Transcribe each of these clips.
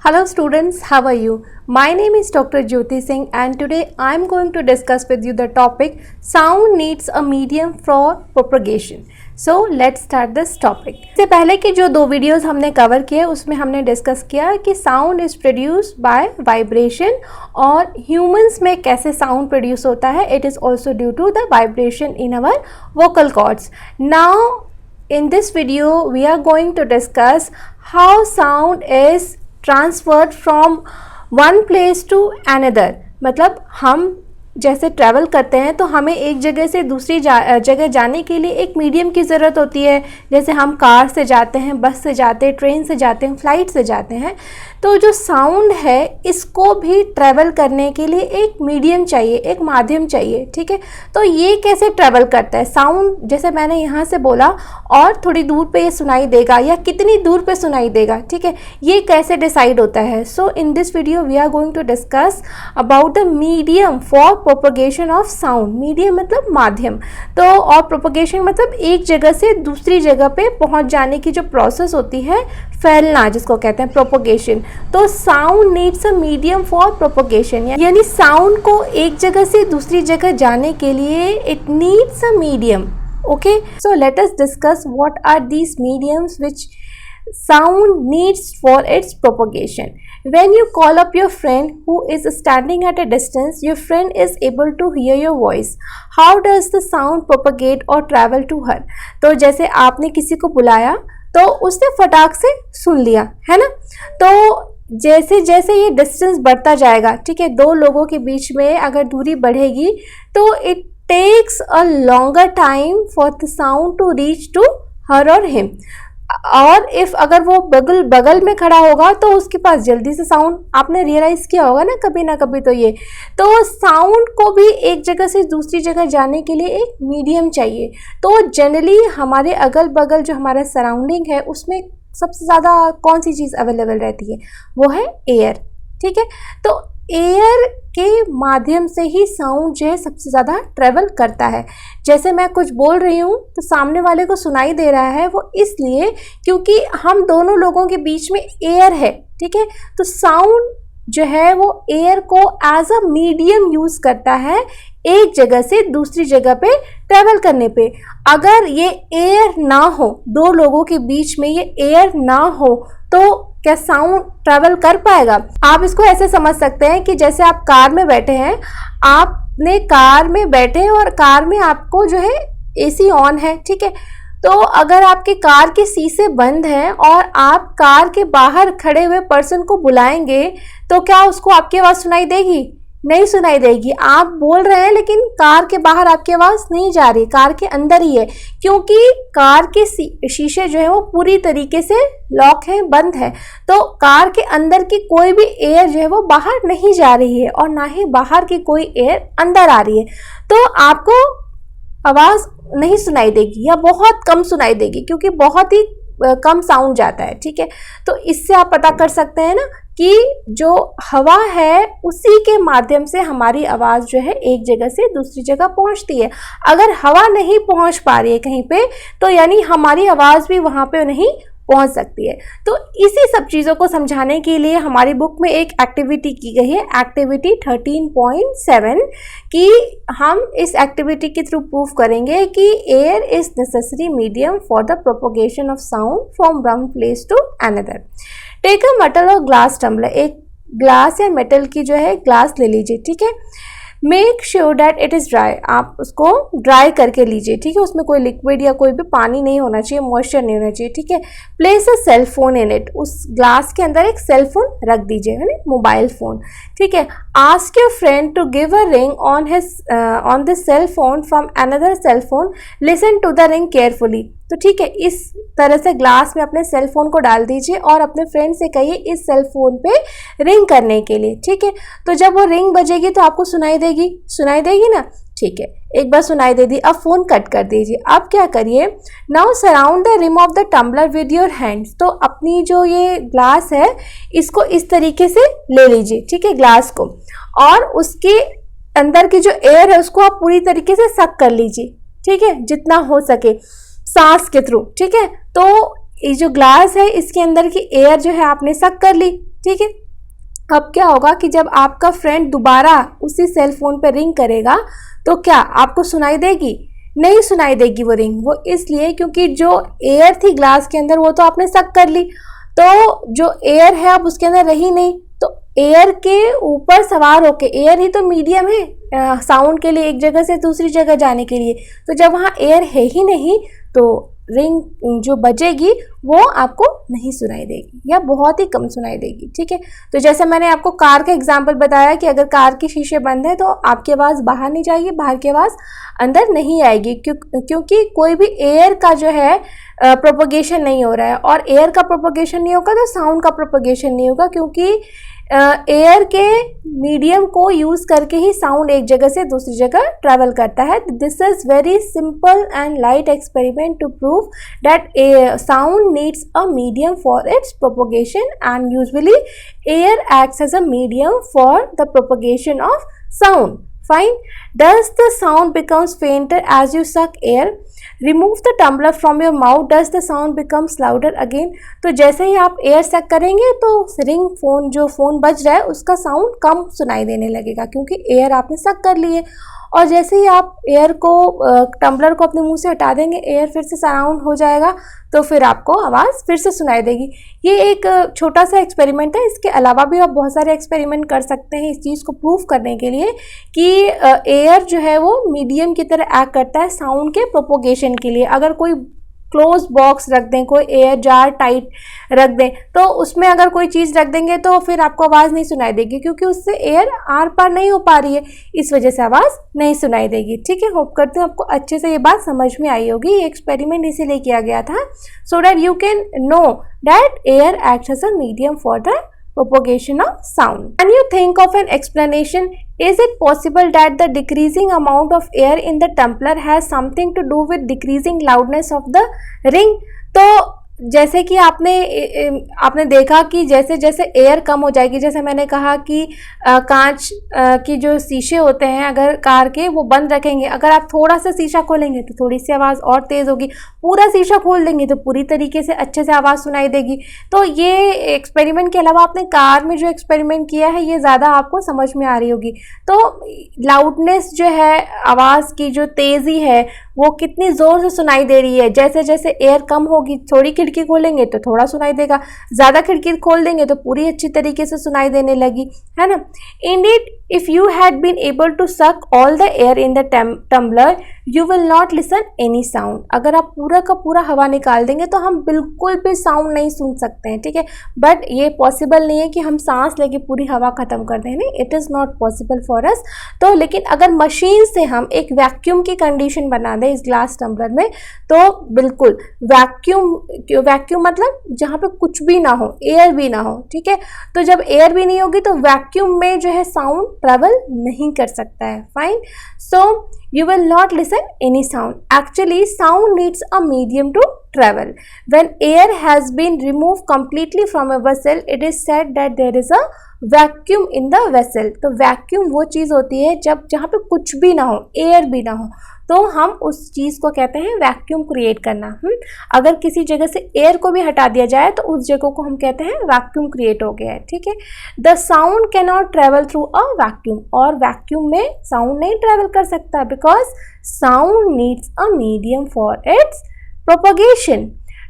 Hello students, how are you? My name is Dr. Jyoti Singh and today I am going to discuss with you the topic sound needs a medium for propagation. So let's start this topic. इससे पहले कि जो दो videos हमने cover किए उसमें हमने discuss किया कि sound is produced by vibration और ह्यूमंस में कैसे साउंड प्रोड्यूस होता है. It is also due to the vibration in our vocal cords. Now in this video we are going to discuss how sound is transferred from one place to another. मतलब हम जैसे travel करते हैं तो हमें एक जगह से दूसरी जगह जाने के लिए एक मीडियम की ज़रूरत होती है. जैसे हम कार से जाते हैं, बस से जाते हैं, ट्रेन से जाते हैं, फ्लाइट से जाते हैं. तो जो साउंड है इसको भी ट्रैवल करने के लिए एक मीडियम चाहिए, एक माध्यम चाहिए. ठीक है, तो ये कैसे ट्रैवल करता है साउंड? जैसे मैंने यहाँ से बोला और थोड़ी दूर पे ये सुनाई देगा या कितनी दूर पे सुनाई देगा. ठीक है, ये कैसे डिसाइड होता है? So in this video we are going to discuss about the medium for propagation of sound. Medium मतलब माध्यम, तो और प्रोपगेशन मतलब एक जगह से दूसरी जगह पे पहुँच जाने की जो प्रोसेस होती है, फैलना जिसको कहते हैं प्रोपगेशन. तो sound needs a medium for propagation, यानी साउंड को एक जगह से दूसरी जगह जाने के लिए it needs a medium. Okay, so let us discuss what are these mediums which sound needs for its propagation. When you call up your friend who is standing at a distance, your friend is able to hear your voice. How does the sound propagate or travel to her? तो जैसे आपने किसी को बुलाया तो उसने फटाक से सुन लिया, है ना. तो जैसे जैसे ये डिस्टेंस बढ़ता जाएगा, ठीक है, दो लोगों के बीच में अगर दूरी बढ़ेगी तो it takes a longer time for the sound to reach to her और हिम. और इफ़ अगर वो बगल में खड़ा होगा तो उसके पास जल्दी से साउंड, आपने रियलाइज़ किया होगा ना कभी तो ये. तो साउंड को भी एक जगह से दूसरी जगह जाने के लिए एक मीडियम चाहिए. तो जनरली हमारे अगल बगल जो हमारा सराउंडिंग है उसमें सबसे ज़्यादा कौन सी चीज़ अवेलेबल रहती है? वो है एयर. ठीक है, तो एयर के माध्यम से ही साउंड जो है सबसे ज़्यादा ट्रेवल करता है. जैसे मैं कुछ बोल रही हूँ तो सामने वाले को सुनाई दे रहा है, वो इसलिए क्योंकि हम दोनों लोगों के बीच में एयर है. ठीक है, तो साउंड जो है वो एयर को एज अ मीडियम यूज़ करता है एक जगह से दूसरी जगह पे ट्रैवल करने पे. अगर ये एयर ना हो, दो लोगों के बीच में ये एयर ना हो तो क्या साउंड ट्रैवल कर पाएगा? आप इसको ऐसे समझ सकते हैं कि जैसे आप कार में बैठे हैं, आपने कार में बैठे और कार में आपको जो है एसी ऑन है. ठीक है, तो अगर आपके कार के शीशे बंद हैं और आप कार के बाहर खड़े हुए पर्सन को बुलाएंगे तो क्या उसको आपकी आवाज़ सुनाई देगी? नहीं सुनाई देगी. आप बोल रहे हैं लेकिन कार के बाहर आपकी आवाज़ नहीं जा रही, कार के अंदर ही है, क्योंकि कार के शीशे जो है वो पूरी तरीके से लॉक है, बंद है. तो कार के अंदर की कोई भी एयर जो है वो बाहर नहीं जा रही है और ना ही बाहर की कोई एयर अंदर आ रही है. तो आपको आवाज़ नहीं सुनाई देगी या बहुत कम सुनाई देगी, क्योंकि बहुत ही कम साउंड जाता है. ठीक है, तो इससे आप पता कर सकते हैं ना कि जो हवा है उसी के माध्यम से हमारी आवाज़ जो है एक जगह से दूसरी जगह पहुंचती है. अगर हवा नहीं पहुंच पा रही है कहीं पे तो यानी हमारी आवाज़ भी वहां पे नहीं पहुंच सकती है. तो इसी सब चीज़ों को समझाने के लिए हमारी बुक में एक एक्टिविटी की गई है, एक्टिविटी 13.7, कि हम इस एक्टिविटी के थ्रू प्रूव करेंगे कि air is necessary medium for the propagation of sound from one place to another. Take a metal और ग्लास टम्बलर. एक ग्लास या मेटल की जो है ग्लास ले लीजिए. ठीक है, make sure that it is dry. आप उसको ड्राई करके लीजिए. ठीक है, उसमें कोई लिक्विड या कोई भी पानी नहीं होना चाहिए, मॉइस्चर नहीं होना चाहिए. ठीक है, place a cell phone in it. उस ग्लास के अंदर एक सेल फोन रख दीजिए, है ना, मोबाइल फ़ोन. ठीक है, ask your friend to give a ring on this cell phone from another cell phone. Listen to the ring carefully. तो ठीक है, इस तरह से ग्लास में अपने सेल फोन को डाल दीजिए और अपने फ्रेंड से कहिए इस सेल फोन पे रिंग करने के लिए. ठीक है, तो जब वो रिंग बजेगी तो आपको सुनाई देगी ना. ठीक है, एक बार सुनाई दे दी, अब फ़ोन कट कर दीजिए. अब क्या करिए, now surround the rim of the tumbler with your hands. तो अपनी जो ये ग्लास है इसको इस तरीके से ले लीजिए. ठीक है, ग्लास को, और उसके अंदर की जो एयर है उसको आप पूरी तरीके से सक कर लीजिए. ठीक है, जितना हो सके सांस के थ्रू. ठीक है, तो ये जो ग्लास है इसके अंदर की एयर जो है आपने सक कर ली. ठीक है। अब क्या होगा कि जब आपका फ्रेंड दोबारा उसी सेल फोन पे रिंग करेगा तो क्या आपको सुनाई देगी? नहीं सुनाई देगी वो रिंग। वो इसलिए क्योंकि जो एयर थी ग्लास के अंदर वो तो आपने सक कर ली, तो जो एयर है अब उसके अंदर रही नहीं। तो एयर के ऊपर सवार होके, एयर ही तो मीडियम है साउंड के लिए एक जगह से दूसरी जगह जाने के लिए, तो जब वहाँ एयर है ही नहीं तो रिंग जो बजेगी वो आपको नहीं सुनाई देगी या बहुत ही कम सुनाई देगी, ठीक है। तो जैसे मैंने आपको कार का एग्जांपल बताया कि अगर कार के शीशे बंद है तो आपकी आवाज़ बाहर नहीं जाएगी, बाहर की आवाज़ अंदर नहीं आएगी, क्योंकि कोई भी एयर का जो है प्रोपगेशन नहीं हो रहा है, और एयर का प्रोपगेशन नहीं होगा तो साउंड का प्रोपगेशन नहीं होगा, क्योंकि एयर के मीडियम को यूज़ करके ही साउंड एक जगह से दूसरी जगह ट्रैवल करता है। This is very simple and light experiment to prove that sound needs a medium for its propagation, and usually air acts as a medium for the propagation of sound. Fine. Does the sound becomes fainter as you suck air? Remove the tumbler from your mouth. Does the sound becomes louder again? तो जैसे ही आप air सक करेंगे तो ring phone, जो phone बज रहा है उसका साउंड कम सुनाई देने लगेगा, क्योंकि एयर आपने सक कर ली है। और जैसे ही आप एयर को टम्बलर को अपने मुंह से हटा देंगे, एयर फिर से साउंड हो जाएगा, तो फिर आपको आवाज़ फिर से सुनाई देगी। ये एक छोटा सा एक्सपेरिमेंट है। इसके अलावा भी आप बहुत सारे एक्सपेरिमेंट कर सकते हैं इस चीज़ को प्रूव करने के लिए कि एयर जो है वो मीडियम की तरह एक्ट करता है साउंड के प्रोपोगेशन के लिए। अगर कोई क्लोज बॉक्स रख दें, कोई एयर जार टाइट रख दें, तो उसमें अगर कोई चीज़ रख देंगे तो फिर आपको आवाज़ नहीं सुनाई देगी, क्योंकि उससे एयर आर पार नहीं हो पा रही है, इस वजह से आवाज़ नहीं सुनाई देगी, ठीक है। होप करती हूँ आपको अच्छे से ये बात समझ में आई होगी। ये एक्सपेरिमेंट इसीलिए किया गया था, so that you can know that air acts as a medium for the propagation of sound. Can you think of an explanation? Is it possible that the decreasing amount of air in the tumbler has something to do with decreasing loudness of the ring? तो जैसे कि आपने देखा कि जैसे जैसे air कम हो जाएगी, जैसे मैंने कहा कि कांच की जो शीशे होते हैं अगर कार के वो बंद रखेंगे, अगर आप थोड़ा सा शीशा खोलेंगे तो थोड़ी सी आवाज़ और तेज़ होगी, पूरा शीशा खोल देंगे तो पूरी तरीके से अच्छे से आवाज़ सुनाई देगी। तो ये एक्सपेरिमेंट के अलावा आपने कार में जो एक्सपेरिमेंट किया है ये ज़्यादा आपको समझ में आ रही होगी। तो लाउडनेस जो है, आवाज़ की जो तेज़ी है वो कितनी ज़ोर से सुनाई दे रही है। जैसे जैसे एयर कम होगी, थोड़ी खिड़की खोलेंगे तो थोड़ा सुनाई देगा, ज़्यादा खिड़की खोल देंगे तो पूरी अच्छी तरीके से सुनाई देने लगी, है ना। Indeed if you had been able to suck all the air in the tumbler you will not listen any sound. अगर आप पूरा का पूरा हवा निकाल देंगे तो हम बिल्कुल भी साउंड नहीं सुन सकते हैं, ठीक है। बट ये पॉसिबल नहीं है कि हम सांस लेके पूरी हवा ख़त्म कर दें, नहीं, it is not possible for us. तो लेकिन अगर मशीन से हम एक वैक्यूम की कंडीशन बना दें इस ग्लास टम्बलर में, तो बिल्कुल वैक्यूम मतलब जहाँ पे कुछ भी ना हो, एयर भी ना हो, ठीक है। तो जब एयर भी नहीं होगी तो वैक्यूम में जो है साउंड ट्रेवल नहीं कर सकता है। Fine, so you will not listen any sound. Actually, sound needs a medium to travel. When air has been removed completely from a vessel, it is said that there is a vacuum in the vessel. तो vacuum वो चीज़ होती है जब जहाँ पे कुछ भी ना हो, एयर भी ना हो, तो हम उस चीज़ को कहते हैं वैक्यूम क्रिएट करना। अगर किसी जगह से एयर को भी हटा दिया जाए तो उस जगह को हम कहते हैं वैक्यूम क्रिएट हो गया है, ठीक है। The sound can not travel through a vacuum, और वैक्यूम में साउंड नहीं ट्रेवल कर सकता, because sound needs a medium for its propagation.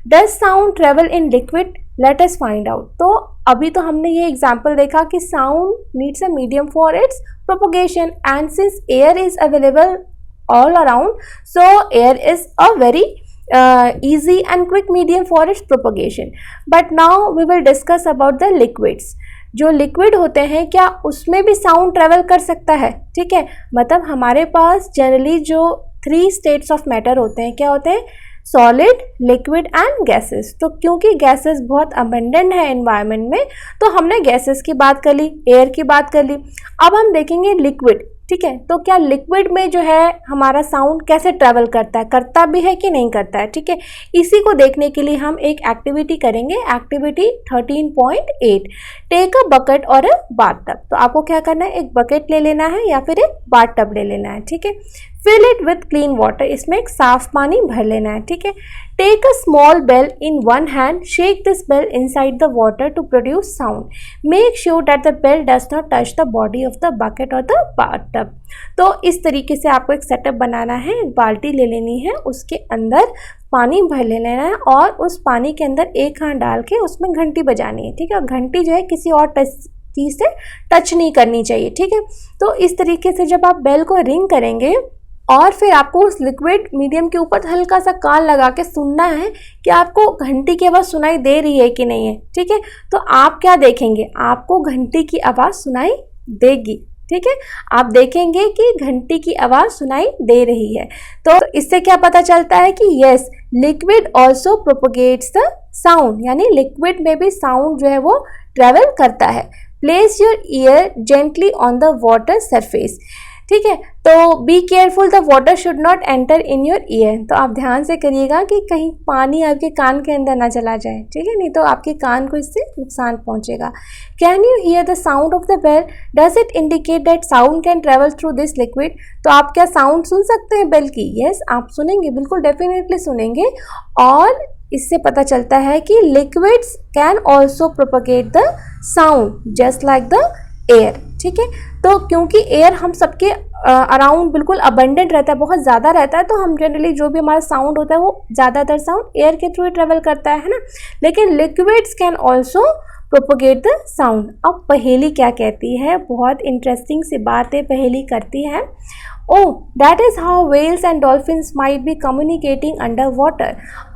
Does sound travel in liquid? Let us find out. तो अभी तो हमने ये एग्जाम्पल देखा कि sound needs a medium for its propagation, and since air is available all around, so air is a very easy and quick medium for its propagation. But now we will discuss about the liquids. जो liquid होते हैं क्या उसमें भी sound travel कर सकता है? ठीक है, मतलब हमारे पास जनरली जो 3 स्टेट्स ऑफ मैटर होते हैं, क्या होते हैं? Solid, liquid and gases. तो क्योंकि गैसेस बहुत अबंडेंट है एनवायरनमेंट में, तो हमने गैसेस की बात कर ली, एयर की बात कर ली। अब हम देखेंगे लिक्विड, ठीक है। तो क्या लिक्विड में जो है हमारा साउंड कैसे ट्रैवल करता है, करता भी है कि नहीं करता है, ठीक है। इसी को देखने के लिए हम एक एक्टिविटी करेंगे, एक्टिविटी 13.8। टेक अ बकेट और अ बाथ टब। तो आपको क्या करना है, एक बकेट ले लेना है या फिर एक बाथ टब ले लेना है, ठीक है। Fill it with clean water, इसमें एक साफ पानी भर लेना है, ठीक है। Take a small bell in one hand, shake this bell inside the water to produce sound, make sure that the bell does not touch the body of the bucket और द बाथटब। तो इस तरीके से आपको एक setup बनाना है, एक बाल्टी ले लेनी है, उसके अंदर पानी भर लेना है और उस पानी के अंदर एक हाथ डाल के उसमें घंटी बजानी है, ठीक है। घंटी जो है किसी और चीज़ से टच नहीं करनी चाहिए, ठीक है। तो इस तरीके से जब आप बेल को रिंग करेंगे और फिर आपको उस लिक्विड मीडियम के ऊपर हल्का सा कान लगा के सुनना है कि आपको घंटी की आवाज़ सुनाई दे रही है कि नहीं है, ठीक है। तो आप क्या देखेंगे, आपको घंटी की आवाज़ सुनाई देगी, ठीक है। आप देखेंगे कि घंटी की आवाज़ सुनाई दे रही है। तो इससे क्या पता चलता है कि yes, liquid also propagates the sound, यानी लिक्विड में भी साउंड जो है वो ट्रेवल करता है। Place your year gently on the water surface, ठीक है। तो be careful, the water should not enter in your ear, तो आप ध्यान से करिएगा कि कहीं पानी आपके कान के अंदर ना चला जाए, ठीक है, नहीं तो आपके कान को इससे नुकसान पहुंचेगा। Can you hear the sound of the bell, does it indicate that sound can travel through this liquid, तो आप क्या साउंड सुन सकते हैं बेल की? यस, आप सुनेंगे, बिल्कुल डेफिनेटली सुनेंगे। और इससे पता चलता है कि liquids can also propagate the sound just like the air, ठीक है। तो क्योंकि एयर हम सबके अराउंड बिल्कुल अबंडेंट रहता है, बहुत ज़्यादा रहता है, तो हम जनरली जो भी हमारा साउंड होता है वो ज़्यादातर साउंड एयर के थ्रू ही ट्रेवल करता है ना। लेकिन liquids can also propagate the sound. अब पहेली क्या कहती है, बहुत इंटरेस्टिंग सी बातें पहेली करती है। Oh, that is how whales and dolphins might be communicating underwater।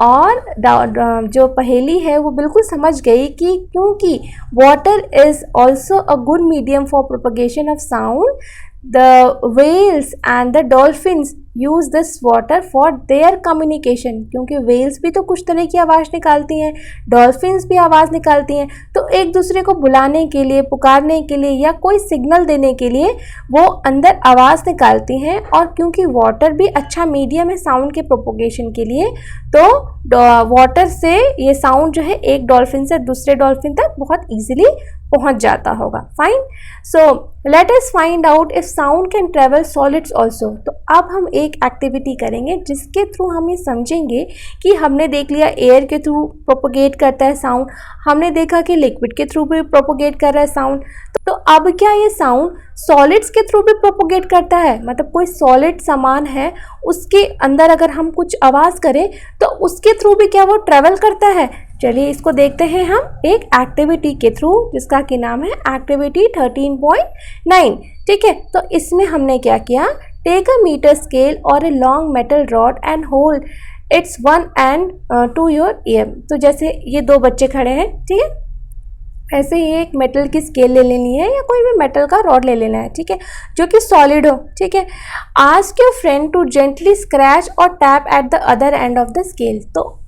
और जो पहेली है वो बिल्कुल समझ गई कि क्योंकि water is also a good medium for propagation of sound, the whales and the dolphins use this water for their communication। क्योंकि whales भी तो कुछ तरह की आवाज़ निकालती हैं, dolphins भी आवाज़ निकालती हैं, तो एक दूसरे को बुलाने के लिए, पुकारने के लिए या कोई सिग्नल देने के लिए वो अंदर आवाज़ निकालती हैं। और क्योंकि वाटर भी अच्छा मीडियम है साउंड के प्रोपोगेशन के लिए, तो वाटर से ये साउंड जो है एक डॉल्फिन से दूसरे डॉल्फिन तक बहुत ईजिली पहुंच जाता होगा। Fine, so let us find out if sound can travel solids also. तो अब हम एक एक्टिविटी करेंगे जिसके थ्रू हम ये समझेंगे कि हमने देख लिया एयर के थ्रू प्रोपोगेट करता है साउंड, हमने देखा कि लिक्विड के थ्रू भी प्रोपोगेट कर रहा है साउंड, तो अब क्या ये साउंड सॉलिड्स के थ्रू भी प्रोपोगेट करता है? मतलब कोई सॉलिड सामान है, उसके अंदर अगर हम कुछ आवाज़ करें तो उसके थ्रू भी क्या वो ट्रेवल करता है? चलिए इसको देखते हैं हम एक एक्टिविटी के थ्रू, जिसका कि नाम है एक्टिविटी 13.9, ठीक है। तो इसमें हमने क्या किया, टेक अ मीटर स्केल और a long metal rod and hold its one end to your ear. तो जैसे ये दो बच्चे खड़े हैं, ठीक है, ऐसे ही एक मेटल की स्केल ले लेनी है या कोई भी मेटल का रॉड ले लेना है, ठीक है, जो कि सॉलिड हो, ठीक है। Ask your friend to gently scratch और tap at the other end of the scale. तो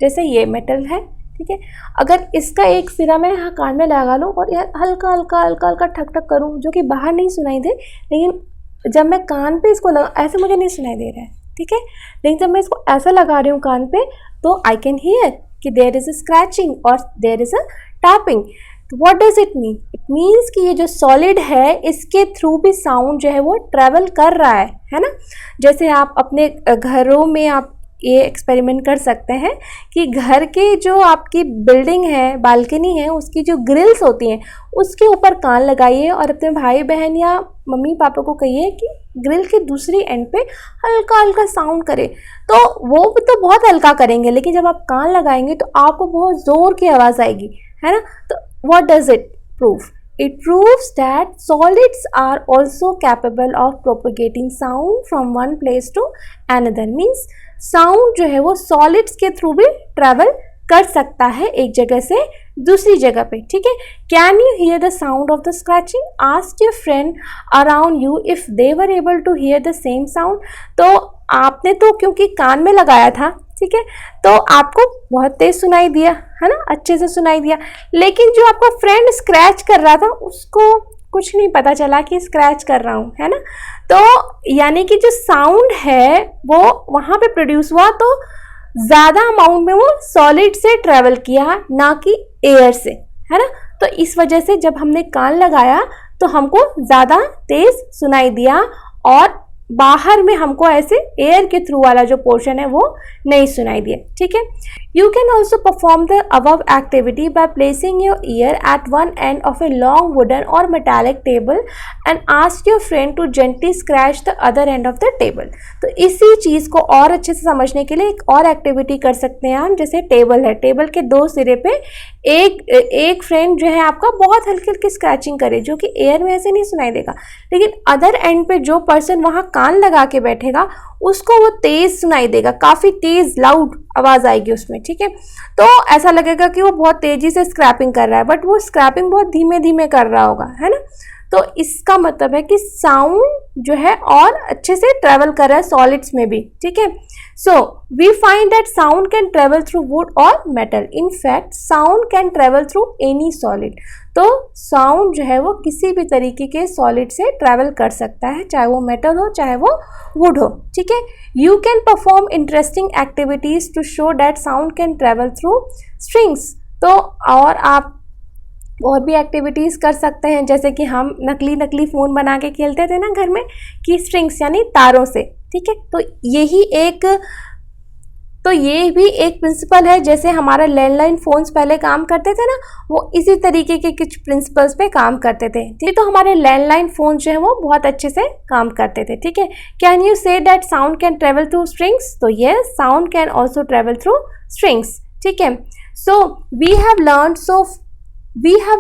जैसे ये मेटल है, ठीक है, अगर इसका एक सिरा मैं यहाँ कान में लगा लूँ और यार हल्का हल्का हल्का हल्का ठक ठक करूँ, जो कि बाहर नहीं सुनाई दे, लेकिन जब मैं कान पे इसको लगा, ऐसे मुझे नहीं सुनाई दे रहा है, ठीक है, लेकिन जब मैं इसको ऐसा लगा रही हूँ कान पे, तो आई कैन हियर कि देयर इज़ अ स्क्रैचिंग और देयर इज़ अ टैपिंग। तो what does it mean? It means कि ये जो सॉलिड है इसके थ्रू भी साउंड जो है वो ट्रैवल कर रहा है ना। जैसे आप अपने घरों में आप ये एक्सपेरिमेंट कर सकते हैं कि घर के जो आपकी बिल्डिंग है, बालकनी है, उसकी जो ग्रिल्स होती हैं उसके ऊपर कान लगाइए और अपने भाई बहन या मम्मी पापा को कहिए कि ग्रिल के दूसरी एंड पे हल्का हल्का साउंड करे, तो वो भी तो बहुत हल्का करेंगे, लेकिन जब आप कान लगाएंगे तो आपको बहुत ज़ोर की आवाज़ आएगी, है ना। तो what does it prove? It proves that solids are also capable of propagating sound from one place to another। Means sound जो है वो solids के थ्रू भी travel कर सकता है एक जगह से दूसरी जगह पे, ठीक है। Can you hear the sound of the scratching? Ask your friend around you if they were able to hear the same sound। तो आपने तो क्योंकि कान में लगाया था, ठीक है, तो आपको बहुत तेज सुनाई दिया, है ना, अच्छे से सुनाई दिया, लेकिन जो आपका फ्रेंड स्क्रैच कर रहा था उसको कुछ नहीं पता चला कि स्क्रैच कर रहा हूँ, है ना। तो यानी कि जो साउंड है वो वहाँ पे प्रोड्यूस हुआ तो ज़्यादा अमाउंट में वो सॉलिड से ट्रेवल किया, ना कि एयर से, है ना। तो इस वजह से जब हमने कान लगाया तो हमको ज़्यादा तेज सुनाई दिया और बाहर में हमको ऐसे एयर के थ्रू वाला जो पोर्शन है वो नहीं सुनाई दिया, ठीक है। You can also perform the above activity by placing your ear at one end of a long wooden और metallic table and ask your friend to gently scratch the other end of the table. तो इसी चीज़ को और अच्छे से समझने के लिए एक और एक्टिविटी कर सकते हैं हम, जैसे टेबल है, टेबल के दो सिरे पे एक फ्रेंड जो है आपका बहुत हल्की हल्की स्क्रैचिंग करे, जो कि एयर में ऐसे नहीं सुनाई देगा, लेकिन अदर एंड पे जो पर्सन वहाँ कान लगा के बैठेगा उसको वो तेज सुनाई देगा, काफ़ी तेज लाउड आवाज़ आएगी उसमें, ठीक है। तो ऐसा लगेगा कि वो बहुत तेज़ी से स्क्रैपिंग कर रहा है, बट वो स्क्रैपिंग बहुत धीमे धीमे कर रहा होगा, है ना। तो इसका मतलब है कि साउंड जो है और अच्छे से ट्रेवल कर रहा है सॉलिड्स में भी, ठीक है। So we find that sound can travel through wood और metal, in fact sound can travel through any solid. तो साउंड जो है वो किसी भी तरीके के सॉलिड से ट्रैवल कर सकता है, चाहे वो मेटल हो चाहे वो वुड हो, ठीक है। You can perform interesting activities to show that sound can travel through strings. तो और आप और भी एक्टिविटीज़ कर सकते हैं, जैसे कि हम नकली फ़ोन बना के खेलते थे ना घर में, कि स्ट्रिंग्स यानी तारों से, ठीक है। तो ये भी एक प्रिंसिपल है, जैसे हमारा लैंडलाइन फ़ोन्स पहले काम करते थे ना, वो इसी तरीके के कुछ प्रिंसिपल्स पे काम करते थे, ठीक है। तो हमारे लैंडलाइन फ़ोन जो है वो बहुत अच्छे से काम करते थे, ठीक है। Can you say that sound can travel through strings? तो ये sound can also travel through strings, ठीक है। So we have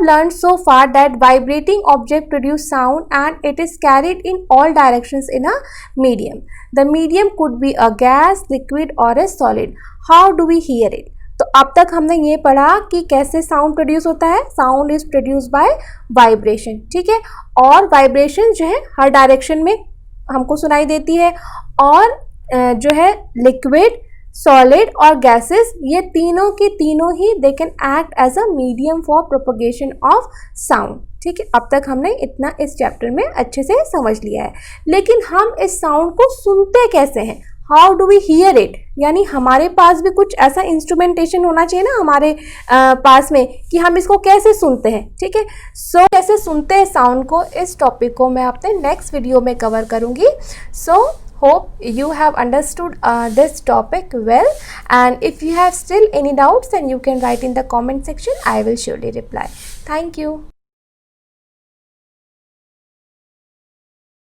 learned so far that vibrating object produce sound and it is carried in all directions in a medium. The medium could be a gas, liquid or a solid. How do we hear it? तो अब तक हमने ये पढ़ा कि कैसे sound produce होता है। Sound is produce by vibration, ठीक है। और वाइब्रेशन जो है हर डायरेक्शन में हमको सुनाई देती है, और जो है लिक्विड, सॉलिड और गैसेस, ये तीनों के तीनों ही they can act as a medium for propagation of sound, ठीक है। अब तक हमने इतना इस चैप्टर में अच्छे से समझ लिया है, लेकिन हम इस साउंड को सुनते कैसे हैं? How do we hear it? यानी हमारे पास भी कुछ ऐसा इंस्ट्रूमेंटेशन होना चाहिए ना हमारे पास में, कि हम इसको कैसे सुनते हैं, ठीक है। सो कैसे सुनते हैं साउंड को, इस टॉपिक को मैं अपने नेक्स्ट वीडियो में कवर करूँगी। सो hope you have understood this topic well, and if you have still any doubts then you can write in the comment section. I will surely reply. Thank you.